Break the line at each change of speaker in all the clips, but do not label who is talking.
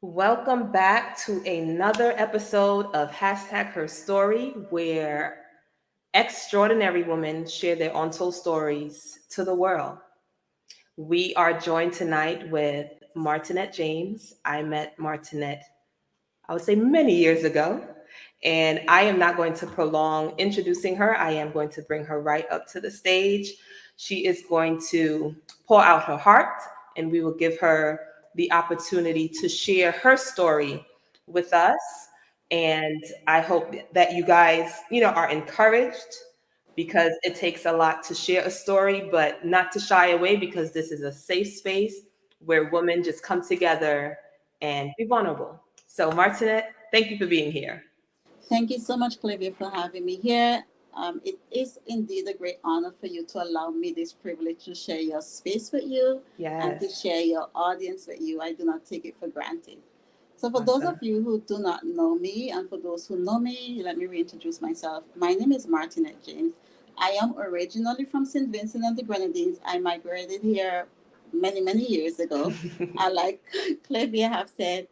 Welcome back to another episode of Hashtag Her Story, where extraordinary women share their untold stories to the world. We are joined tonight with Martinette James. I met Martinette, I would say, many years ago. And I am not going to prolong introducing her. I am going to bring her right up to the stage. She is going to pour out her heart, and we will give her the opportunity to share her story with us. And I hope that you guys, are encouraged because it takes a lot to share a story, but not to shy away because this is a safe space where women just come together and be vulnerable. So, Martinette, thank you for being here.
Thank you so much, Clivia, for having me here. It is indeed a great honor for you to allow me this privilege to share your space with you and to
Yes.
share your audience with you. I do not take it for granted. So, for those
Awesome.
of you who do not know me, and for those who know me, let me reintroduce myself. My name is Martinette James. I am originally from St. Vincent and the Grenadines. I migrated here many, many years ago. And like Clivia have said,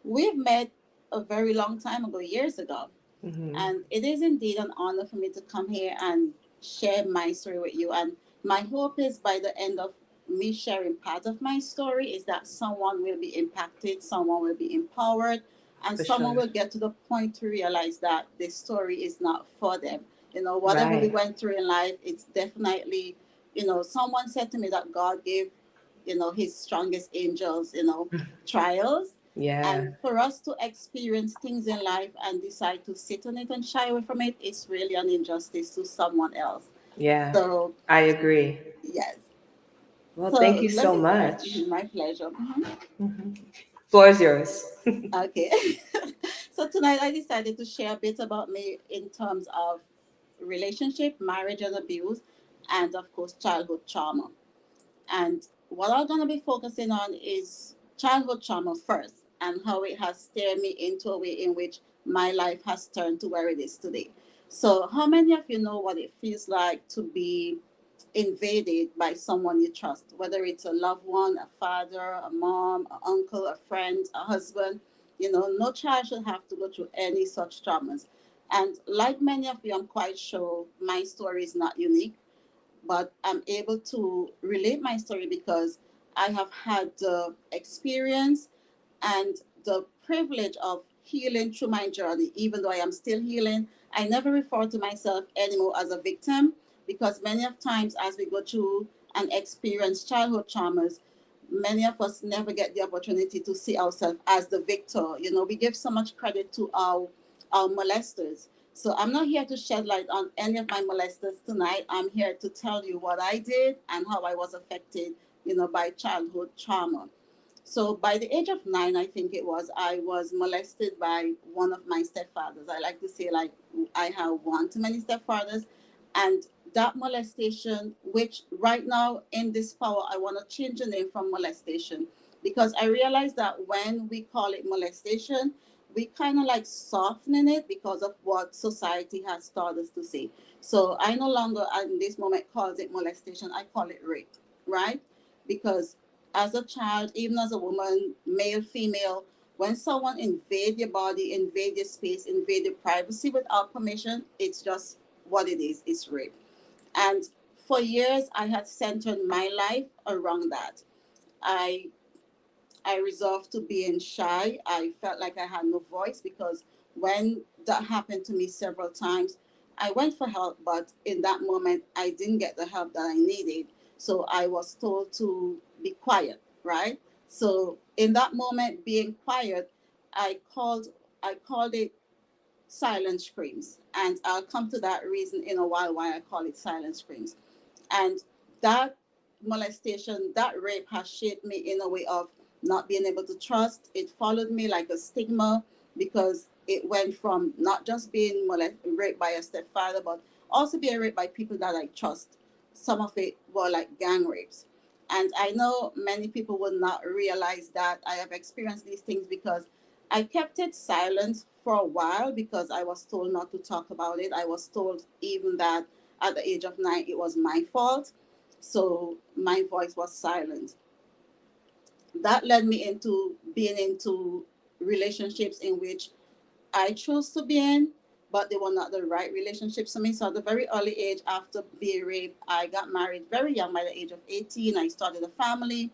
we've met a very long time ago, years ago.
Hmm.
And it is indeed an honor for me to come here and share my story with you. And my hope is by the end of me sharing part of my story is that someone will be impacted, someone will be empowered, and
For
someone
sure.
will get to the point to realize that this story is not for them. Whatever we
Right.
went through in life, it's definitely, someone said to me that God gave, his strongest angels, trials,
Yeah.
and for us to experience things in life and decide to sit on it and shy away from it, it's really an injustice to someone else.
Yeah.
So,
I agree.
yes.
Well, thank
So
you
let
so
me start.
much.
My pleasure.
Hmm. Floor is yours.
Okay. So tonight I decided to share a bit about me in terms of relationship, marriage and abuse, and of course, childhood trauma. And what I'm going to be focusing on is childhood trauma first and how it has steered me into a way in which my life has turned to where it is today. So, how many of you know what it feels like to be invaded by someone you trust, whether it's a loved one, a father, a mom, an uncle, a friend, a husband? No child should have to go through any such traumas. And like many of you, I'm quite sure my story is not unique, but I'm able to relate my story because I have had the experience and the privilege of healing through my journey. Even though I am still healing, I never refer to myself anymore as a victim because many of times as we go through and experience childhood traumas, many of us never get the opportunity to see ourselves as the victor. We give so much credit to our molesters. So I'm not here to shed light on any of my molesters tonight. I'm here to tell you what I did and how I was affected, by childhood trauma. So by the age of 9, I think it was, I was molested by one of my stepfathers. I like to say, like, I have one too many stepfathers. And that molestation, which right now in this power, I want to change the name from molestation because I realize that when we call it molestation, we kind of like softening it because of what society has taught us to say. So I no longer, in this moment, calls it molestation. I call it rape, right? Because as a child, even as a woman, male, female, when someone invade your body, invade your space, invade your privacy without permission, it's just what it is. It's rape. And for years, I had centered my life around that. I I resolved to being shy. I felt like I had no voice because when that happened to me several times, I went for help, but in that moment, I didn't get the help that I needed. So I was told to be quiet, right? So in that moment, being quiet, I called I called it silent screams, and I'll come to that reason in a while why I call it silent screams. And that molestation, that rape has shaped me in a way of not being able to trust. It followed me like a stigma because it went from not just being raped by a stepfather, but also being raped by people that I trust. Some of it were like gang rapes. And I know many people will not realize that I have experienced these things because I kept it silent for a while because I was told not to talk about it. I was told even that at the age of 9 it was my fault. So my voice was silent. That led me into being into relationships in which I chose to be in, but they were not the right relationships for me. So at a very early age, after being raped, I got married very young, by the age of 18. I started a family,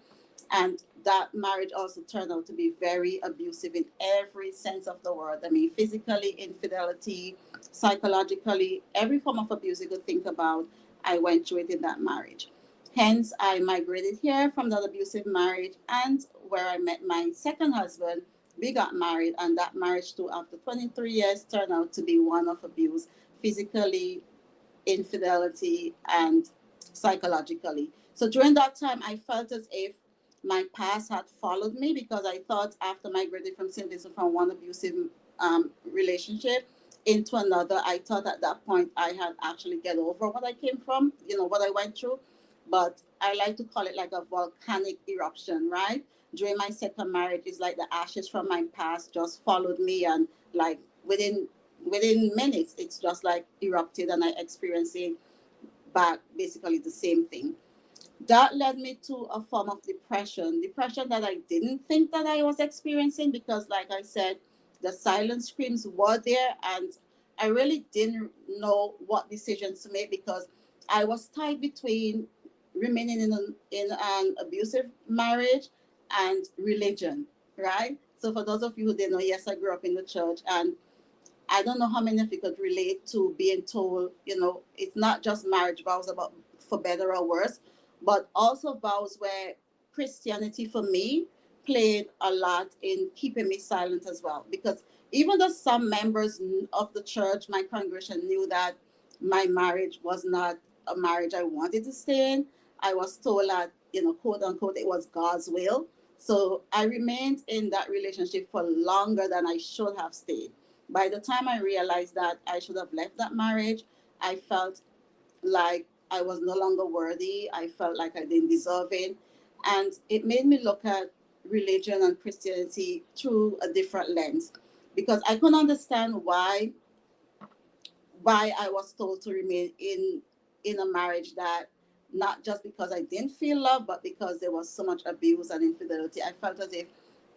and that marriage also turned out to be very abusive in every sense of the word. I mean, physically, infidelity, psychologically, every form of abuse you could think about, I went through it in that marriage. Hence, I migrated here from that abusive marriage, and where I met my second husband, we got married, and that marriage too, after 23 years, turned out to be one of abuse, physically, infidelity, and psychologically. So during that time, I felt as if my past had followed me, because I thought after migrating from St. Vincent from one abusive relationship into another, I thought at that point I had actually get over what I came from, what I went through. But I like to call it like a volcanic eruption, right? During my second marriage, it's like the ashes from my past just followed me, and like within minutes, it's just like erupted, and I experienced it back, basically the same thing. That led me to a form of depression that I didn't think that I was experiencing, because like I said, the silent screams were there, and I really didn't know what decisions to make, because I was tied between remaining in an abusive marriage and religion, right? So for those of you who didn't know, yes, I grew up in the church, and I don't know how many of you could relate to being told, it's not just marriage vows about for better or worse, but also vows where Christianity for me played a lot in keeping me silent as well. Because even though some members of the church, my congregation, knew that my marriage was not a marriage I wanted to stay in, I was told that, quote unquote, it was God's will. So I remained in that relationship for longer than I should have stayed. By the time I realized that I should have left that marriage, I felt like I was no longer worthy. I felt like I didn't deserve it. And it made me look at religion and Christianity through a different lens, because I couldn't understand why I was told to remain in a marriage that, not just because I didn't feel love, but because there was so much abuse and infidelity. I felt as if,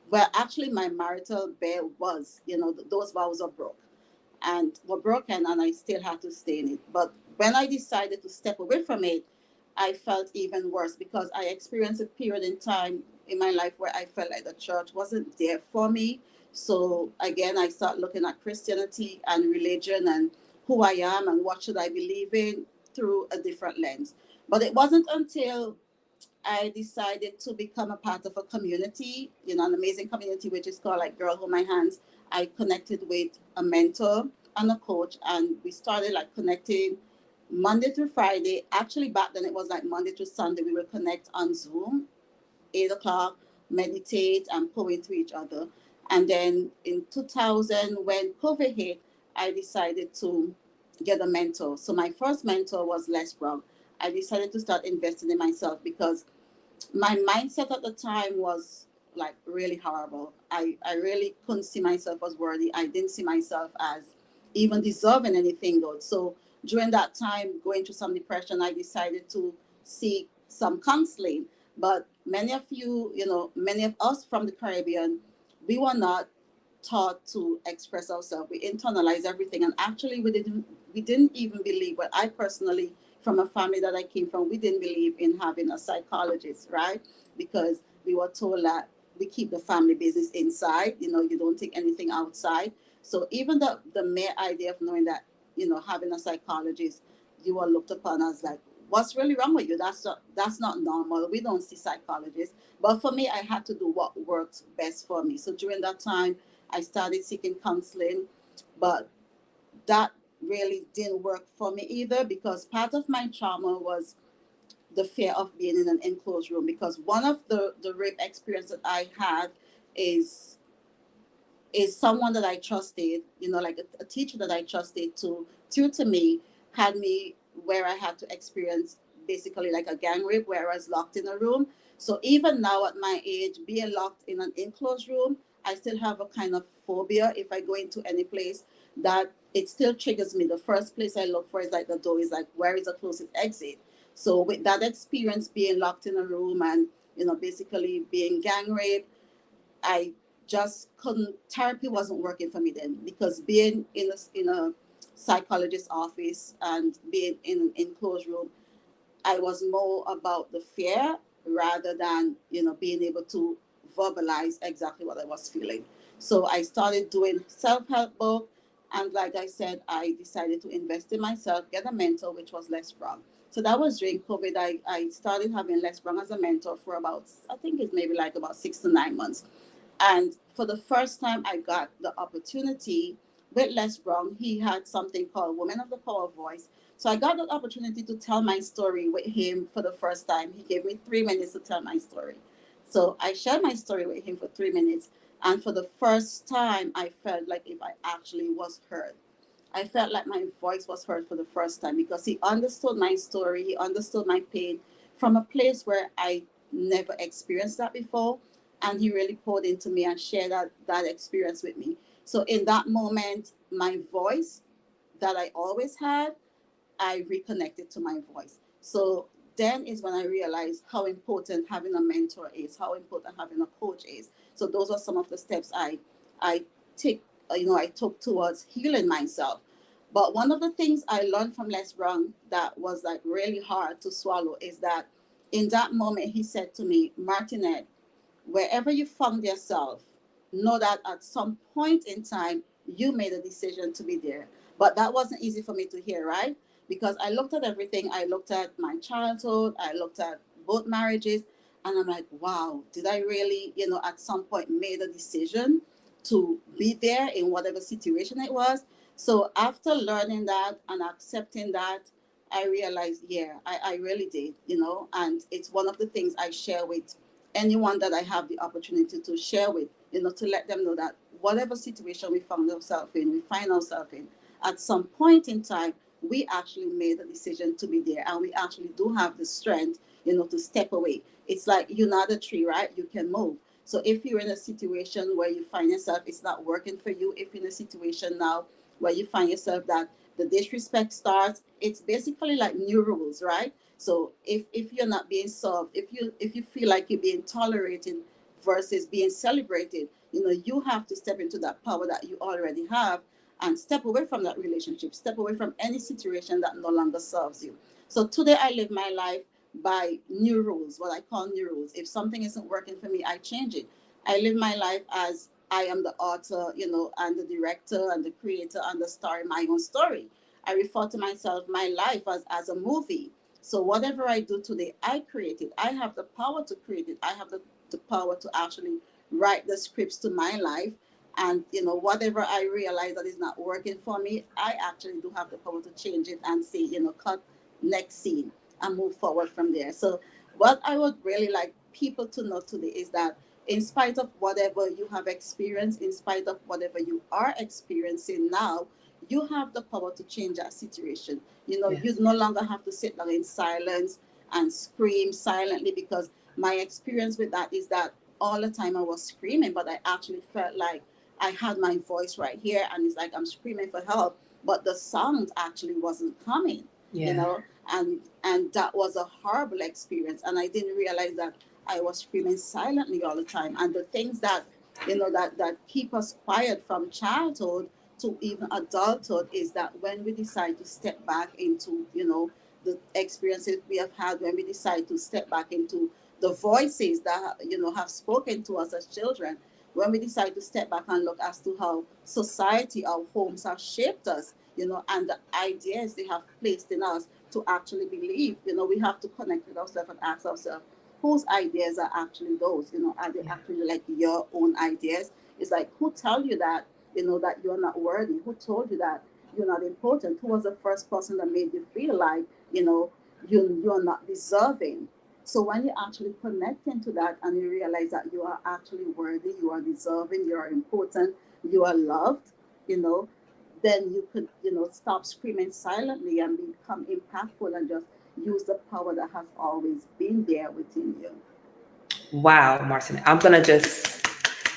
well, actually my marital bed was, those vows are broke and were broken, and I still had to stay in it. But when I decided to step away from it, I felt even worse, because I experienced a period in time in my life where I felt like the church wasn't there for me. So again, I started looking at Christianity and religion and who I am and what should I believe in through a different lens. But it wasn't until I decided to become a part of a community, an amazing community, which is called like Girl Hold My Hands. I connected with a mentor and a coach, and we started like connecting Monday through Friday. Actually, back then it was like Monday to Sunday. We would connect on Zoom, 8 o'clock, meditate and pour into each other. And then in 2000, when COVID hit, I decided to get a mentor. So my first mentor was Les Brown. I decided to start investing in myself, because my mindset at the time was like really horrible. I really couldn't see myself as worthy. I didn't see myself as even deserving anything good. So during that time, going through some depression, I decided to seek some counseling. But many of you, many of us from the Caribbean, we were not taught to express ourselves. We internalize everything, and actually we didn't even believe. But I personally, from a family that I came from, we didn't believe in having a psychologist, right? Because we were told that we keep the family business inside. You don't take anything outside. So even the mere idea of knowing that, having a psychologist, you are looked upon as like, what's really wrong with you? That's not normal. We don't see psychologists. But for me, I had to do what worked best for me. So during that time, I started seeking counseling, but that really didn't work for me either, because part of my trauma was the fear of being in an enclosed room. Because one of the rape experience that I had is someone that I trusted, like a teacher that I trusted to tutor me, had me where I had to experience basically like a gang rape where I was locked in a room. So even now at my age, being locked in an enclosed room, I still have a kind of phobia. If I go into any place, that it still triggers me. The first place I look for is like the door is like, where is the closest exit? So with that experience, being locked in a room and, basically being gang raped, I just couldn't, therapy wasn't working for me then, because being in a psychologist's office and being in enclosed room, I was more about the fear rather than, being able to verbalize exactly what I was feeling. So I started doing self-help book, and like I said, I decided to invest in myself, get a mentor, which was Les Brown. So that was during COVID. I started having Les Brown as a mentor for about, I think it's maybe like about 6 to 9 months. And for the first time, I got the opportunity with Les Brown. He had something called Women of the Power Voice. So I got the opportunity to tell my story with him for the first time. He gave me 3 minutes to tell my story. So I shared my story with him for 3 minutes. And for the first time, I felt like if I actually was heard. I felt like my voice was heard for the first time, because he understood my story, he understood my pain from a place where I never experienced that before. And he really poured into me and shared that experience with me. So in that moment, my voice that I always had, I reconnected to my voice. So then is when I realized how important having a mentor is, how important having a coach is. So those are some of the steps I take, I took towards healing myself. But one of the things I learned from Les Brown that was like really hard to swallow is that in that moment he said to me, Martinette, wherever you found yourself, know that at some point in time, you made a decision to be there. But that wasn't easy for me to hear, right? Because I looked at everything. I looked at my childhood, I looked at both marriages, and I'm like, wow, did I really, at some point made a decision to be there in whatever situation it was? So after learning that and accepting that, I realized, yeah, I really did, and it's one of the things I share with anyone that I have the opportunity to share with, to let them know that whatever situation we find ourselves in, at some point in time, we actually made a decision to be there, and we actually do have the strength, to step away. It's like you're not a tree, right? You can move. So if you're in a situation where you find yourself it's not working for you, if you're in a situation now where you find yourself that the disrespect starts, it's basically like new rules, right? So if you're not being solved, if you feel like you're being tolerated versus being celebrated, you have to step into that power that you already have and step away from that relationship, step away from any situation that no longer serves you. So today I live my life by new rules, what I call new rules. If something isn't working for me, I change it. I live my life as I am the author, and the director and the creator and the star in my own story. I refer to myself, my life as a movie. So whatever I do today, I create it. I have the power to create it. I have the power to actually write the scripts to my life. And whatever I realize that is not working for me, I actually do have the power to change it and say, cut next scene and move forward from there. So what I would really like people to know today is that in spite of whatever you have experienced, in spite of whatever you are experiencing now, you have the power to change that situation. You
Yes.
no longer have to sit down in silence and scream silently, because my experience with that is that all the time I was screaming, but I actually felt like I had my voice right here, and it's like I'm screaming for help, but the sound actually wasn't coming, you
Yeah.
know, and that was a horrible experience, and I didn't realize that I was screaming silently all the time. And the things that that keep us quiet from childhood to even adulthood is that when we decide to step back into the experiences we have had, when we decide to step back into the voices that have spoken to us as children, when we decide to step back and look as to how society, our homes have shaped us, and the ideas they have placed in us to actually believe, we have to connect with ourselves and ask ourselves, whose ideas are actually those? Are they
Yeah.
actually like your own ideas? It's like, who tell you that, that you're not worthy? Who told you that you're not important? Who was the first person that made you feel like, you're not deserving? So when you actually connect into that and you realize that you are actually worthy, you are deserving, you are important, you are loved, you know, then you could, stop screaming silently and become impactful and just use the power that has always been there within you.
Wow, Martin. I'm gonna just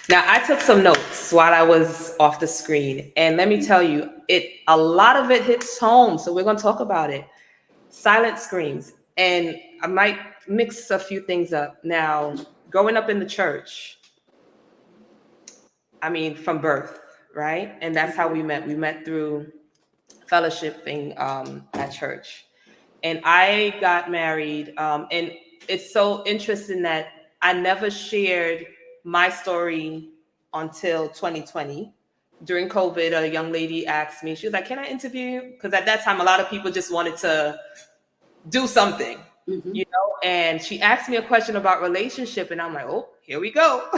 now I took some notes while I was off the screen. And let me tell you, a lot of it hits home. So we're gonna talk about it. Silent screams. And I might mix a few things up. Now, growing up in the church, I mean, from birth, right? And that's how we met. We met through fellowshipping at church. And I got married. And it's so interesting that I never shared my story until 2020. During COVID, a young lady asked me, she was like, "Can I interview you?" Because at that time, a lot of people just wanted to do something,
Mm-hmm.
you know. And she asked me a question about relationship, and I'm like, "Oh, here we go,"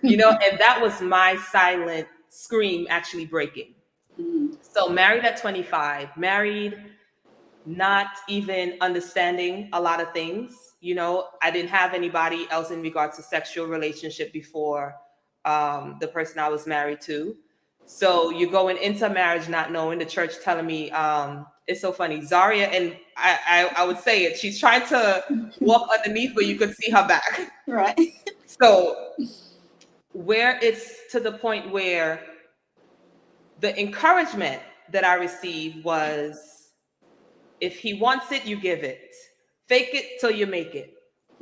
you know. And that was my silent scream actually breaking.
Mm-hmm.
So married at 25, married not even understanding a lot of things. You know, I didn't have anybody else in regards to sexual relationship before the person I was married to. So you're going into marriage not knowing, the church telling me, it's so funny, Zaria, and I would say it, she's trying to walk underneath where you could see her back.
Right.
So where it's to the point where the encouragement that I received was, if he wants it, you give it. Fake it till you make it.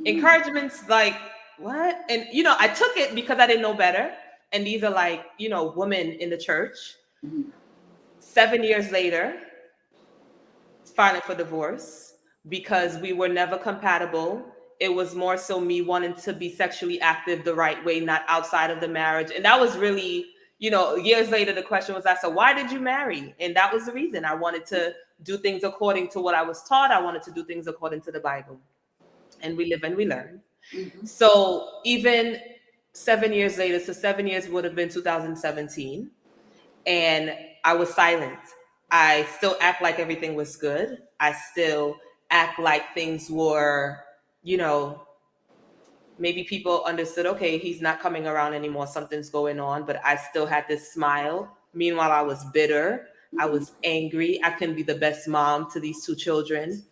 Encouragement's like, what? And, you know, I took it because I didn't know better. And these are like, you know, women in the church.
Mm-hmm.
7 years later, filing for divorce because we were never compatible. It was more so me wanting to be sexually active the right way, not outside of the marriage. And that was really, you know, years later, the question was asked, so why did you marry? And that was the reason. I wanted to do things according to what I was taught. I wanted to do things according to the Bible. And we live and we learn.
Mm-hmm.
So even 7 years later, so 7 years would have been 2017, and I was silent. I still act like everything was good. I still act like things were, you know, maybe people understood, okay, he's not coming around anymore, something's going on, but I still had this smile. Meanwhile, I was bitter, I was angry, I couldn't be the best mom to these two children.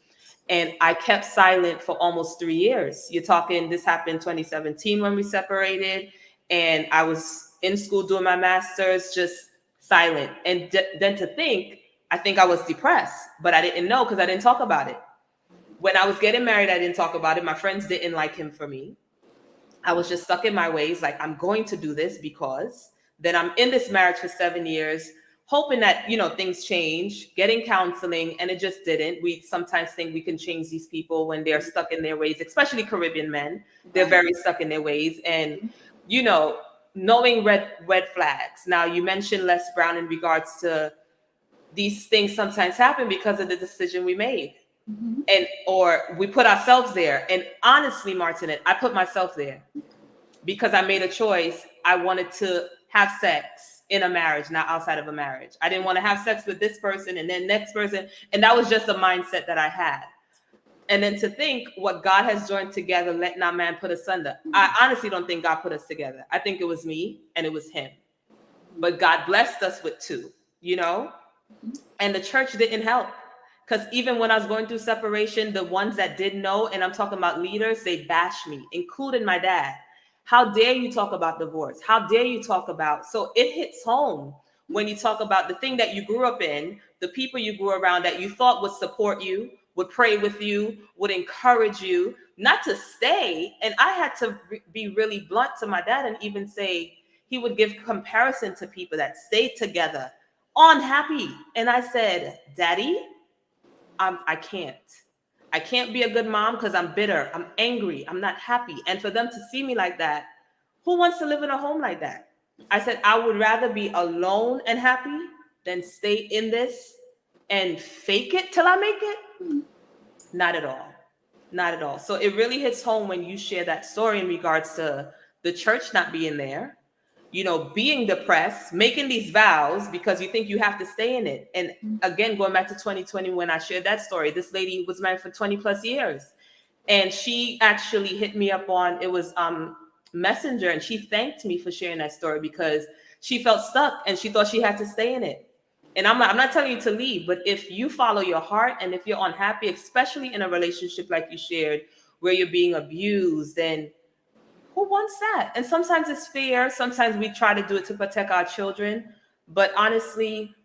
And I kept silent for almost 3 years. You're talking, this happened 2017 when we separated, and I was in school doing my master's, just silent. And then to think, I think I was depressed, but I didn't know because I didn't talk about it. When I was getting married, I didn't talk about it. My friends didn't like him for me. I was just stuck in my ways, like, I'm going to do this because then I'm in this marriage for 7 years, hoping that, you know, things change, getting counseling, and it just didn't. We sometimes think we can change these people when they're stuck in their ways, especially Caribbean men. They're very stuck in their ways. And, you know, knowing red flags. Now, you mentioned Les Brown in regards to these things sometimes happen because of the decision we made.
Mm-hmm.
And or we put ourselves there. And honestly, Martinette, I put myself there because I made a choice. I wanted to have sex in a marriage, not outside of a marriage. I didn't want to have sex with this person and then next person. And that was just a mindset that I had. And then to think, what God has joined together, let not man put asunder. I honestly don't think God put us together. I think it was me and it was him. But God blessed us with two, you know? And the church didn't help. Because even when I was going through separation, the ones that didn't know, and I'm talking about leaders, they bashed me, including my dad. How dare you talk about divorce? How dare you talk about? So it hits home when you talk about the thing that you grew up in, the people you grew around that you thought would support you, would pray with you, would encourage you, not to stay. And I had to be really blunt to my dad and even say, he would give comparison to people that stayed together unhappy. And I said, Daddy, I can't. I can't be a good mom because I'm bitter. I'm angry. I'm not happy. And for them to see me like that, who wants to live in a home like that? I said, I would rather be alone and happy than stay in this and fake it till I make it. Not at all. Not at all. So it really hits home when you share that story in regards to the church not being there, you know, being depressed, making these vows because you think you have to stay in it. And again, going back to 2020, when I shared that story, this lady was married for 20 plus years. And she actually hit me up on, it was Messenger, and she thanked me for sharing that story because she felt stuck and she thought she had to stay in it. And I'm not telling you to leave, but if you follow your heart and if you're unhappy, especially in a relationship like you shared, where you're being abused, and who wants that? And sometimes it's fear. Sometimes we try to do it to protect our children. But honestly,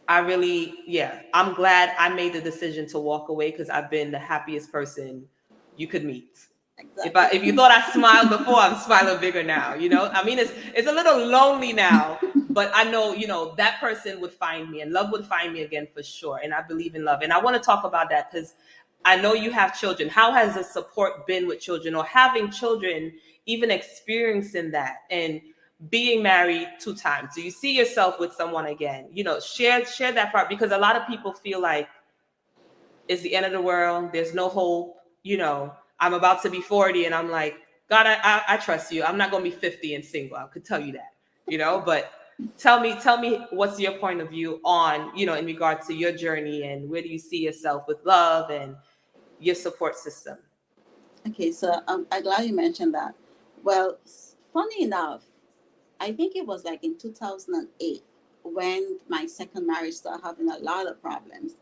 I'm glad I made the decision to walk away because I've been the happiest person you could meet.
Exactly.
If you thought I smiled before, I'm smiling bigger now. I mean, it's a little lonely now, but I know, that person would find me, and love would find me again for sure. And I believe in love, and I want to talk about that because I know you have children. How has the support been with children, or having children, even experiencing that, and being married 2 times? Do you see yourself with someone again? Share that part, because a lot of people feel like it's the end of the world. There's no hope. I'm about to be 40, and I'm like, God, I trust you. I'm not going to be 50 and single. I could tell you that, but tell me what's your point of view on, in regards to your journey, and where do you see yourself with love and your support system?
Okay, so I'm glad you mentioned that. Well, funny enough, I think it was like in 2008 when my second marriage started having a lot of problems.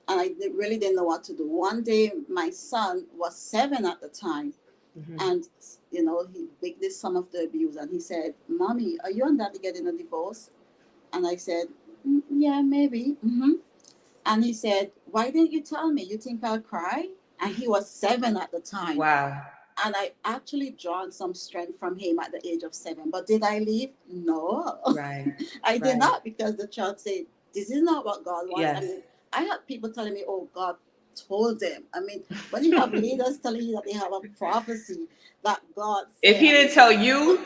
I really didn't know what to do. One day, my son was 7 at the time,
Mm-hmm.
and he witnessed some of the abuse, and he said, "Mommy, are you and Daddy getting a divorce?" And I said, "Yeah, maybe." And he said, "Why didn't you tell me? You think I'll cry?" And he was 7 at the time.
Wow.
And I actually drawn some strength from him at the age of 7. But did I leave? No,
Right.
I did
Right.
not, because the child said, "This is not what God wants." I
Yes.
mean, I had people telling me, "Oh, God told them." I mean, when you have leaders telling you that they have a prophecy that God
If
said,
he
I
didn't
mean,
tell you,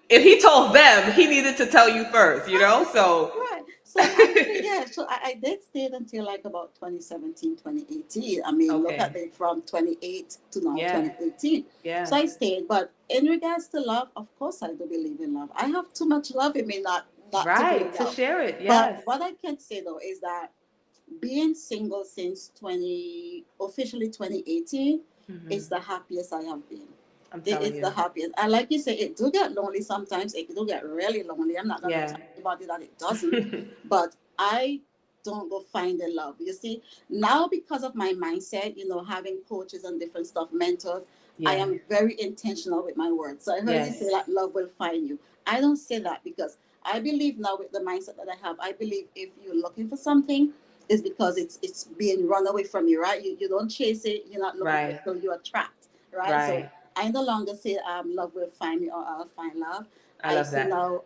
if he told them, he needed to tell you first,
right,
So
right. So actually, yeah. So I did stay until like about 2017, 2018. I mean, look at
okay.
it from 28 to now
Yeah.
2018. So
Yeah.
I stayed. But in regards to love, of course, I do believe in love. I have too much love in me not to be
Right.
in
To
love.
share it.
But
Yes.
what I can say though is that being single since 2018 is
Hmm.
the happiest I have been.
I'm telling
It's the
you.
happiest. And like you say, it do get lonely sometimes. It do get really lonely. I'm not gonna
Yeah.
tell anybody that it doesn't, but I don't go finding love. You see, now because of my mindset, having coaches and different stuff, mentors, I
Yeah.
am very intentional with my words. So I heard you say
Yes.
that love will find you. I don't say that because I believe now with the mindset that I have, I believe if you're looking for something, it's because it's being run away from you, right? You don't chase it, you're not looking for it,
Right.
so you attract, right? So
Right.
I no longer say love will find me or I'll find love.
I
I
love
say
that.
now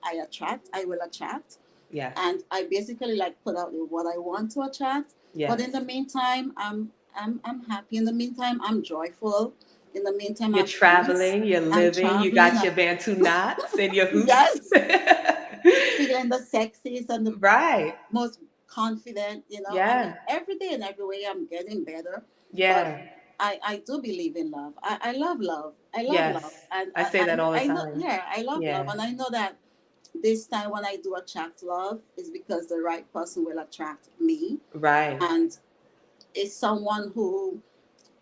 I attract, I will attract,
Yes.
and I basically like put out what I want to attract. But in
Yes.
the meantime, I'm happy. In the meantime, I'm joyful. In the meantime,
You're
I'm peace.
traveling, you're
I'm
living, you
traveling.
got your Bantu knots and your hoops.
Yes, feeling the sexiest and the
Right.
most confident. I mean,
Yeah.
every day and every way, I'm getting better. But
Yeah.
I do believe in love. I love love. I love love,
Yes.
and
I say that all the
I know.
time.
Yeah, I love love,
Yeah.
and I know that this time when I do attract love is because the right person will attract me,
Right.
and is someone who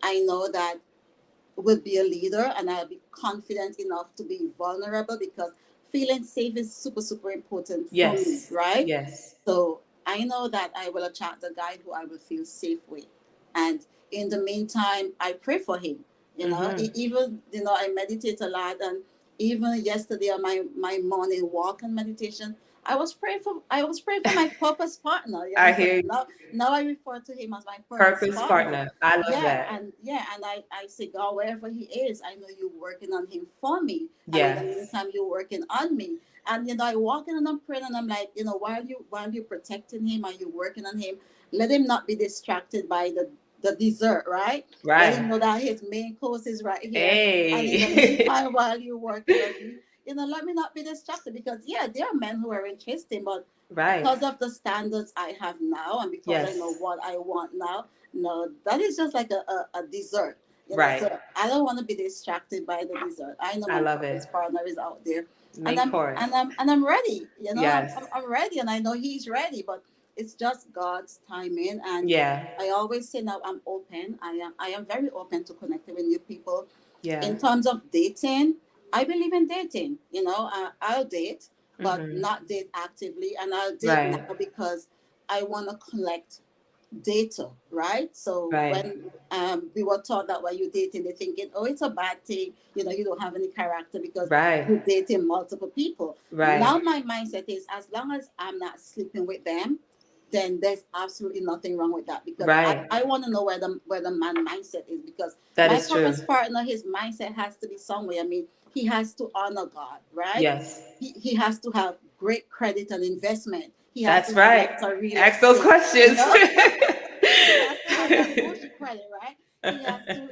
I know that will be a leader, and I'll be confident enough to be vulnerable, because feeling safe is super super important for me,
Yes.
right?
Yes.
So I know that I will attract a guy who I will feel safe with, and in the meantime, I pray for him.
Mm-hmm.
Even I meditate a lot, and even yesterday on my morning walk and meditation, I was praying for my purpose partner. You
I
understand?
hear you.
Now I refer to him as my purpose
Purpose
partner.
partner. I love
Yeah,
that.
and I say, God, wherever he is, I know you're working on him for me, and in the
Yes.
meantime, you're working on me. And I walk in and I'm praying, and I'm like, while you're protecting him and you're working on him, let him not be distracted by the dessert, right? Let him
Right.
know that his main course is right here. And in the
Hey.
meantime, while you're working on me, let me not be distracted, because yeah, there are men who are interesting, but
Right.
because of the standards I have now, and because I know
Yes.
what I want now, no, that is just like a dessert.
Right.
So I don't want to be distracted by the dessert. I know
I
my
love
purpose
it.
partner is out there, and
Main
I'm
course.
and I'm and I'm ready.
Yes.
I'm ready, and I know he's ready. But it's just God's timing, and
Yeah.
I always say now I'm open. I am very open to connecting with new people.
Yeah.
In terms of dating, I believe in dating. I'll date, but
Mm-hmm.
not date actively, and I'll date
Right.
now because I want to collect data, right? So
Right.
when we were taught that when you're dating, they're thinking, oh, it's a bad thing, you don't have any character because
Right.
you're dating multiple people.
Right.
Now my mindset is, as long as I'm not sleeping with them, then there's absolutely nothing wrong with that, because
Right.
I want to know where the man mindset is, because
That
my
is true.
purpose partner, his mindset has to be somewhere. I mean, he has to honor God, right?
Yes.
He has to have great credit and investment. He has
That's
to have
right.
lots of real
Ask those
estate, you
questions.
know. He has to have that bush credit, right?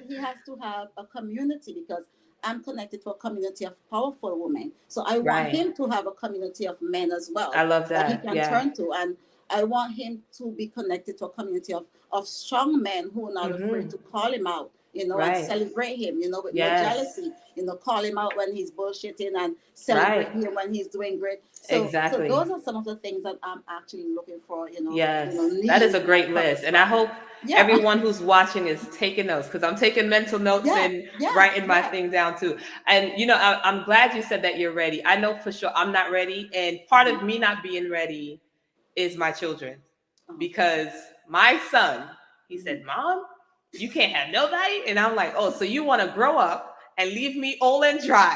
He has to have a community, because I'm connected to a community of powerful women. So I want
Right.
him to have a community of men as
I
well
love
that he
that.
can
Yeah.
turn to. And I want him to be connected to a community of strong men who are not afraid
Mm-hmm.
to call him out, and
Right.
celebrate him, with no
Yes.
jealousy, call him out when he's bullshitting and celebrate
Right.
him when he's doing great. So
Exactly.
those are some of the things that I'm actually looking for,
Yes. That is
need
a
in my
great list.
purpose
And I
partner.
hope
Yeah.
everyone who's watching is taking notes, because I'm taking mental notes
Yeah,
and
yeah,
writing my
yeah.
thing down too. And, I'm glad you said that you're ready. I know for sure I'm not ready. And part of me not being ready is my children,
Okay.
because my son, he
Mhm.
said, Mom, you can't have nobody. And I'm like, oh, so you want to grow up and leave me old and dry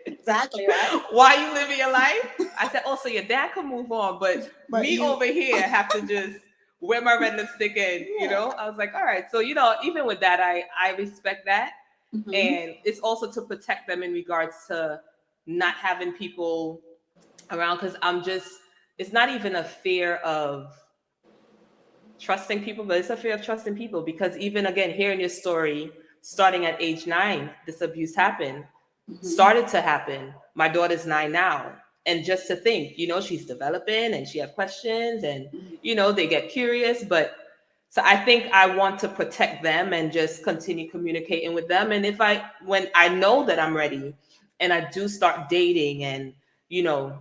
Exactly, right.
while you living your life? I said, oh, so your dad can move on, but
But
me
you,
over here have to just wear my red lipstick and,
yeah.
I was like, all right. So, even with that, I respect that.
Hmm.
And it's also to protect them in regards to not having people around, because it's not even a fear of trusting people, but it's a fear of trusting people, because even again, hearing your story, starting at age 9, this abuse happened,
Hmm.
started to happen. My daughter's 9 now. And just to think, she's developing and she have questions and, they get curious. But so I think I want to protect them and just continue communicating with them. And when I know that I'm ready and I do start dating and, you know,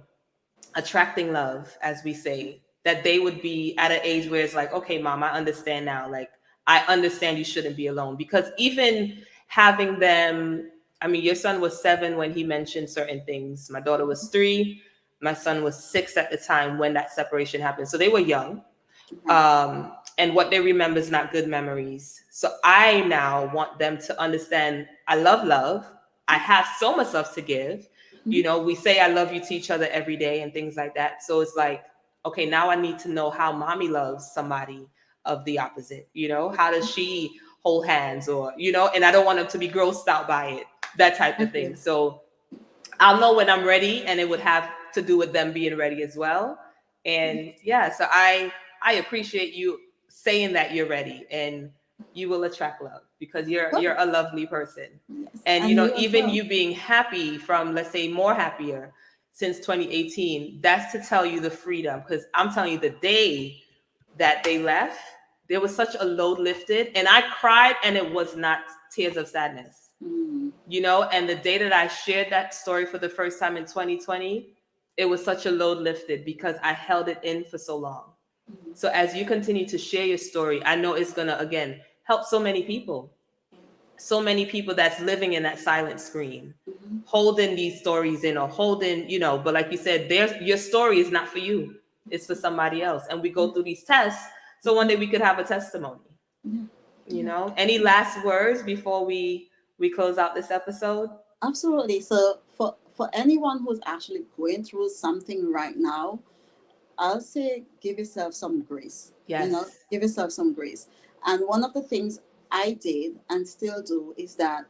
attracting love, as we say, that they would be at an age where it's like, okay, Mom, I understand now. Like, I understand you shouldn't be alone. Because even having them, I mean, your son was 7 when he mentioned certain things. My daughter was 3. My son was 6 at the time when that separation happened. So they were young.
Right.
And what they remember is not good memories. So I now want them to understand I love love. I have so much love to give.
Mhm.
We say I love you to each other every day and things like that. So it's like, okay, now I need to know how mommy loves somebody of the opposite. How does she hold hands, or, and I don't want them to be grossed out by it, that type of thing.
Okay.
So I'll know when I'm ready, and it would have to do with them being ready as well. And yeah, so I appreciate you saying that you're ready, and you will attract love, because you're
Good.
a lovely person.
Yes.
And
And you as
even
well.
you being happy from, let's say, more happier since 2018, that's to tell you the freedom, because I'm telling you, the day that they left, there was such a load lifted, and I cried, and it was not tears of sadness.
Mm.
And the day that I shared that story for the first time in 2020, it was such a load lifted, because I held it in for so long.
Mm.
So as you continue to share your story, I know it's going to, again, help so many people. So many people that's living in that silent scream,
Mhm.
holding these stories in, or holding, but like you said, your story is not for you. It's for somebody else. And we go through these tests. So one day we could have a testimony.
Yeah. Yeah.
Any last words before we close out this episode?
Absolutely. So for anyone who's actually going through something right now, I'll say give yourself some grace.
Yes.
Give yourself some grace. And one of the things I did and still do is that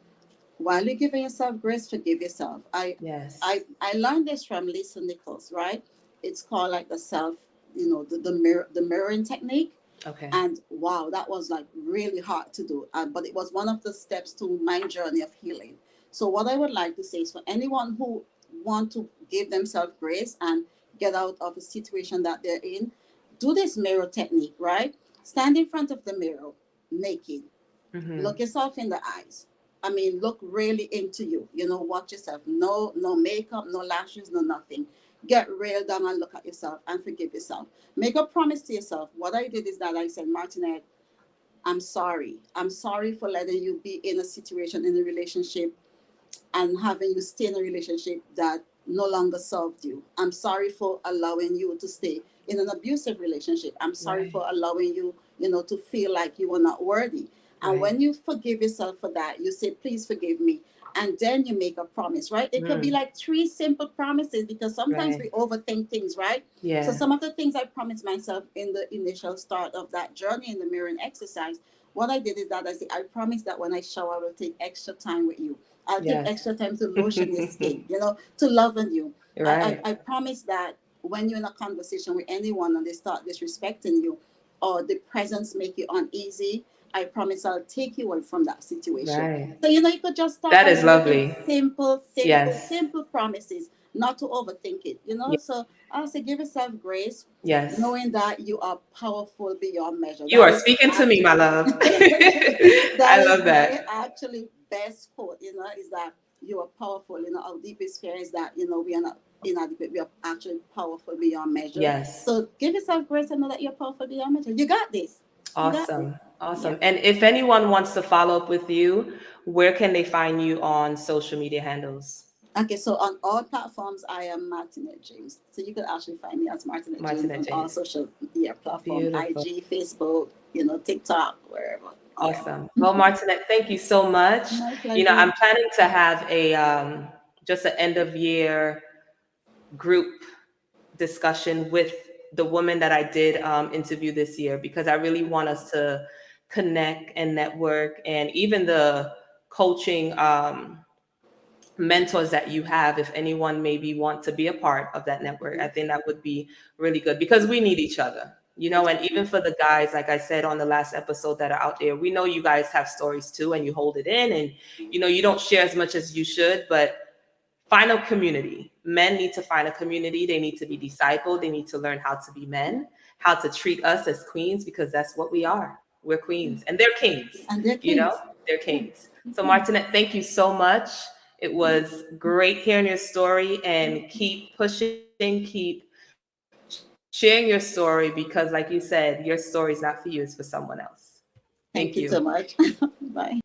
while you're giving yourself grace, forgive yourself.
Yes.
I learned this from Lisa Nichols, right? It's called like the self, the mirroring technique.
Okay.
And wow, that was like really hard to do. But it was one of the steps to my journey of healing. So what I would like to say is, for anyone who want to give themselves grace and get out of a situation that they're in, do this mirror technique, right? Stand in front of the mirror naked.
Mm-hmm.
Look yourself in the eyes. I mean, look really into you. Watch yourself. No makeup, no lashes, no nothing. Get real down and look at yourself and forgive yourself. Make a promise to yourself. What I did is that I said, Martinette, I'm sorry. I'm sorry for letting you be in a situation, in a relationship, and having you stay in a relationship that no longer served you. I'm sorry for allowing you to stay in an abusive relationship. I'm sorry
Right.
for allowing you, to feel like you were not worthy. And
Right.
when you forgive yourself for that, you say, please forgive me. and then you make a promise, right? It could be like three simple promises, because sometimes we
Right.
overthink things, right? So
Yeah.
some of the things I promised myself in the initial start of that journey in the mirroring exercise, what I did is that I said, I promise that when I shower, I will take extra time with you. I'll take
Yes.
extra time to lotion your skin, to love on you. I
Right.
promise that when you're in a conversation with anyone and they start disrespecting you, or the presence make you uneasy, I promise I'll take you away from that situation.
Right.
So, you could just start
That
by
is
making
lovely.
simple, simple,
Yes.
simple promises, not to overthink it. So I'll say give yourself grace,
Yes.
knowing that you are powerful beyond measure.
You
That
are
is
speaking to me, my love.
that
I
is
love
my
that.
actually best quote, is that you are powerful. Our deepest fear is that, we are not inadequate. We are actually powerful beyond measure.
Yes.
So give yourself grace and know that you're powerful beyond measure. You got this. You got this.
Awesome.
Yeah.
Awesome. And if anyone wants to follow up with you, where can they find you on social media handles?
Okay, so on all platforms, I am Martinette James. So you can actually find me as Martinette James
Martinette
on all
James.
social media platform,
Beautiful.
IG, Facebook, TikTok, wherever. Wherever.
Awesome. Well, Martinette, thank you so much.
My
I'm
pleasure.
planning to have a just an end of year group discussion with the woman that I did interview this year, because I really want us to connect and network, and even the coaching mentors that you have, if anyone maybe want to be a part of that network, I think that would be really good, because we need each other, and even for the guys, like I said on the last episode, that are out there, we know you guys have stories too, and you hold it in, and you don't share as much as you should, but find a community. Men need to find a community. They need to be discipled. They need to learn how to be men, how to treat us as queens, because that's what we are. We're queens and they're kings,
And they're
you know,
kings.
they're
Yeah,
kings.
they're
So,
kings.
Martinette, thank you so much. It was great hearing your story, and keep pushing, keep sharing your story, because, like you said, your story is not for you, it's for someone else. Thank you.
Thank you so much. Bye.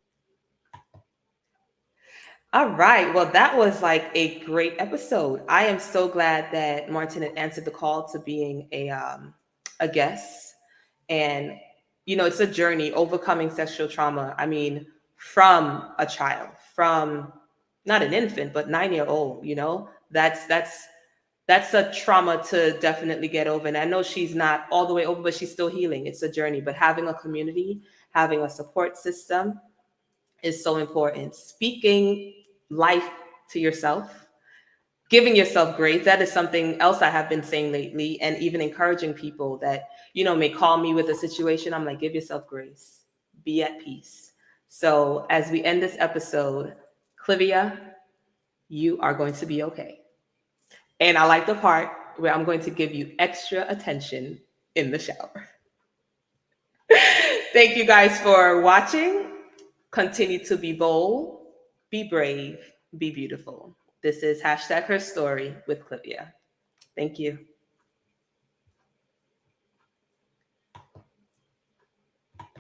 All right. Well, that was like a great episode. I am so glad that Martin had answered the call to being a guest. And it's a journey overcoming sexual trauma. I mean, from a child, from not an infant, but 9-year old. That's a trauma to definitely get over. And I know she's not all the way over, but she's still healing. It's a journey. But having a community, having a support system, is so important. Speaking life to yourself, giving yourself grace. That is something else I have been saying lately, and even encouraging people that, may call me with a situation. I'm like, give yourself grace, be at peace. So as we end this episode, Clivia, you are going to be okay. And I like the part where I'm going to give you extra attention in the shower. Thank you guys for watching. Continue to be bold, be brave, be beautiful. This is hashtag her story with Clivia. Thank you.